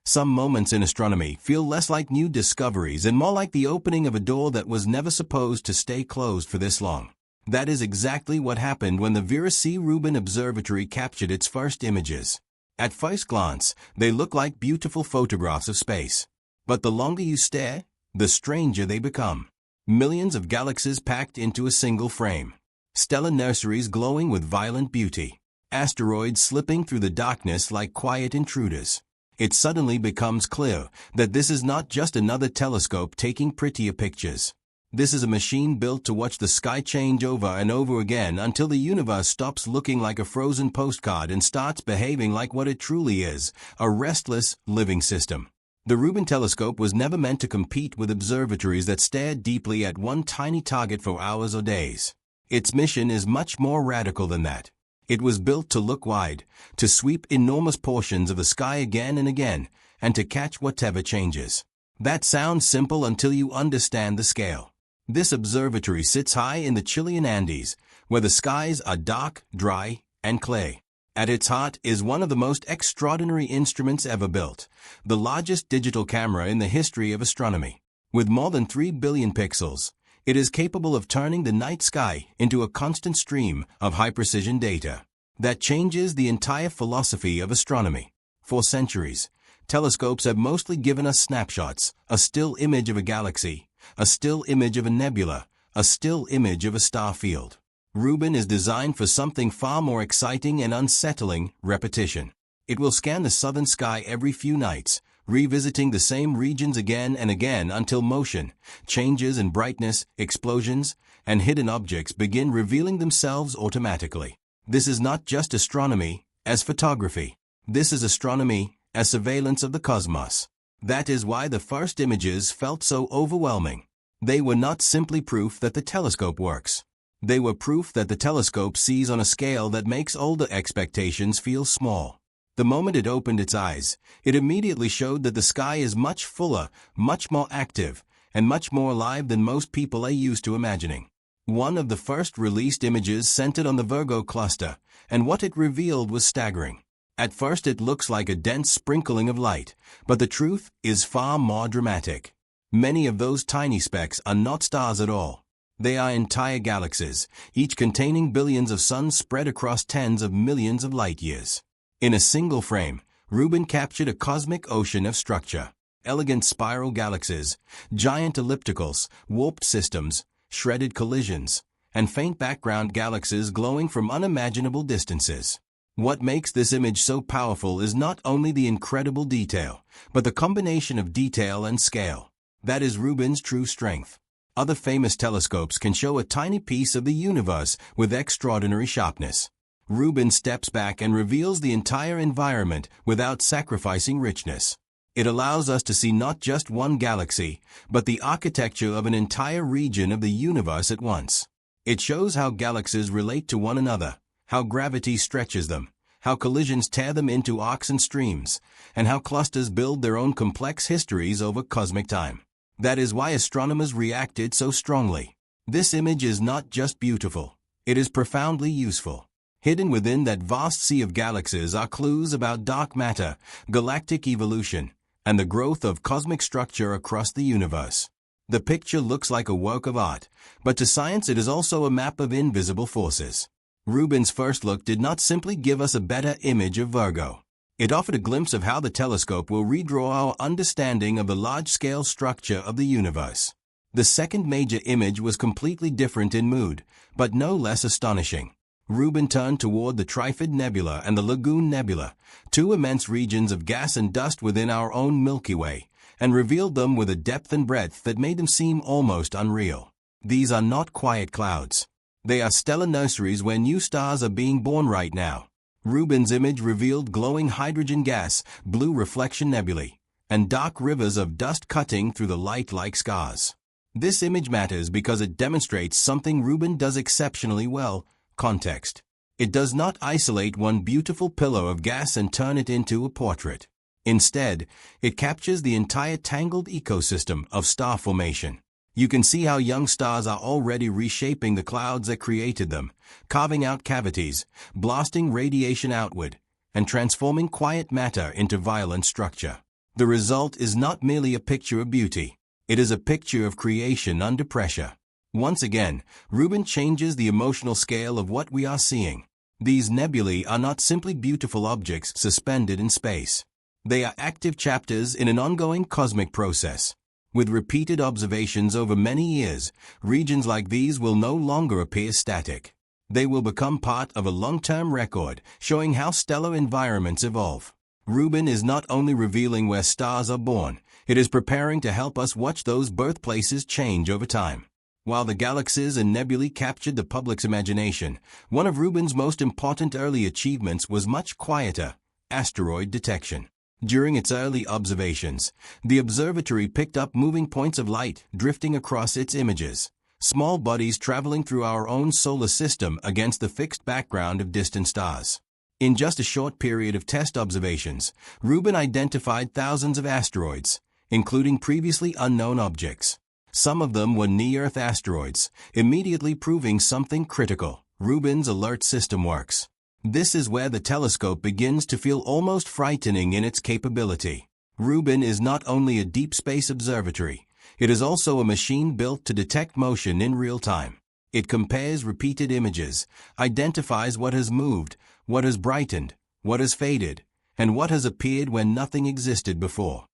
Some moments in astronomy feel less like new discoveries and more like the opening of a door that was never supposed to stay closed for this long. That is exactly what happened when the Vera Rubin Observatory captured its first images. At first glance, they look like beautiful photographs of space. But the longer you stare, the stranger they become. Millions of galaxies packed into a single frame. Stellar nurseries glowing with violent beauty. Asteroids slipping through the darkness like quiet intruders. It suddenly becomes clear that this is not just another telescope taking prettier pictures. This is a machine built to watch the sky change over and over again until the universe stops looking like a frozen postcard and starts behaving like what it truly is, a restless, living system. The Rubin telescope was never meant to compete with observatories that stared deeply at one tiny target for hours or days. Its mission is much more radical than that. It was built to look wide, to sweep enormous portions of the sky again and again, and to catch whatever changes. That sounds simple until you understand the scale. This observatory sits high in the Chilean Andes, where the skies are dark, dry, and clay. At its heart is one of the most extraordinary instruments ever built, the largest digital camera in the history of astronomy. With more than 3 billion pixels, it is capable of turning the night sky into a constant stream of high-precision data that changes the entire philosophy of astronomy. For centuries, telescopes have mostly given us snapshots, a still image of a galaxy, a still image of a nebula, a still image of a star field. Rubin is designed for something far more exciting and unsettling: repetition. It will scan the southern sky every few nights, revisiting the same regions again and again until motion, changes in brightness, explosions, and hidden objects begin revealing themselves automatically. This is not just astronomy as photography. This is astronomy as surveillance of the cosmos. That is why the first images felt so overwhelming. They were not simply proof that the telescope works. They were proof that the telescope sees on a scale that makes older expectations feel small. The moment it opened its eyes, it immediately showed that the sky is much fuller, much more active, and much more alive than most people are used to imagining. One of the first released images centered on the Virgo cluster, and what it revealed was staggering. At first it looks like a dense sprinkling of light, but the truth is far more dramatic. Many of those tiny specks are not stars at all. They are entire galaxies, each containing billions of suns spread across tens of millions of light years. In a single frame, Rubin captured a cosmic ocean of structure. Elegant spiral galaxies, giant ellipticals, warped systems, shredded collisions, and faint background galaxies glowing from unimaginable distances. What makes this image so powerful is not only the incredible detail, but the combination of detail and scale. That is Rubin's true strength. Other famous telescopes can show a tiny piece of the universe with extraordinary sharpness. Rubin steps back and reveals the entire environment without sacrificing richness. It allows us to see not just one galaxy, but the architecture of an entire region of the universe at once. It shows how galaxies relate to one another, how gravity stretches them, how collisions tear them into arcs and streams, and how clusters build their own complex histories over cosmic time. That is why astronomers reacted so strongly. This image is not just beautiful, it is profoundly useful. Hidden within that vast sea of galaxies are clues about dark matter, galactic evolution, and the growth of cosmic structure across the universe. The picture looks like a work of art, but to science it is also a map of invisible forces. Rubin's first look did not simply give us a better image of Virgo. It offered a glimpse of how the telescope will redraw our understanding of the large-scale structure of the universe. The second major image was completely different in mood, but no less astonishing. Rubin turned toward the Trifid Nebula and the Lagoon Nebula, two immense regions of gas and dust within our own Milky Way, and revealed them with a depth and breadth that made them seem almost unreal. These are not quiet clouds. They are stellar nurseries where new stars are being born right now. Rubin's image revealed glowing hydrogen gas, blue reflection nebulae, and dark rivers of dust cutting through the light like scars. This image matters because it demonstrates something Rubin does exceptionally well: context. It does not isolate one beautiful pillar of gas and turn it into a portrait. Instead, it captures the entire tangled ecosystem of star formation. You can see how young stars are already reshaping the clouds that created them, carving out cavities, blasting radiation outward, and transforming quiet matter into violent structure. The result is not merely a picture of beauty. It is a picture of creation under pressure. Once again, Rubin changes the emotional scale of what we are seeing. These nebulae are not simply beautiful objects suspended in space. They are active chapters in an ongoing cosmic process. With repeated observations over many years, regions like these will no longer appear static. They will become part of a long-term record, showing how stellar environments evolve. Rubin is not only revealing where stars are born, it is preparing to help us watch those birthplaces change over time. While the galaxies and nebulae captured the public's imagination, one of Rubin's most important early achievements was much quieter: asteroid detection. During its early observations, the observatory picked up moving points of light drifting across its images, small bodies traveling through our own solar system against the fixed background of distant stars. In just a short period of test observations, Rubin identified thousands of asteroids, including previously unknown objects. Some of them were near-Earth asteroids, immediately proving something critical: Rubin's alert system works. This is where the telescope begins to feel almost frightening in its capability. Rubin is not only a deep space observatory, it is also a machine built to detect motion in real time. It compares repeated images, identifies what has moved, what has brightened, what has faded, and what has appeared when nothing existed before.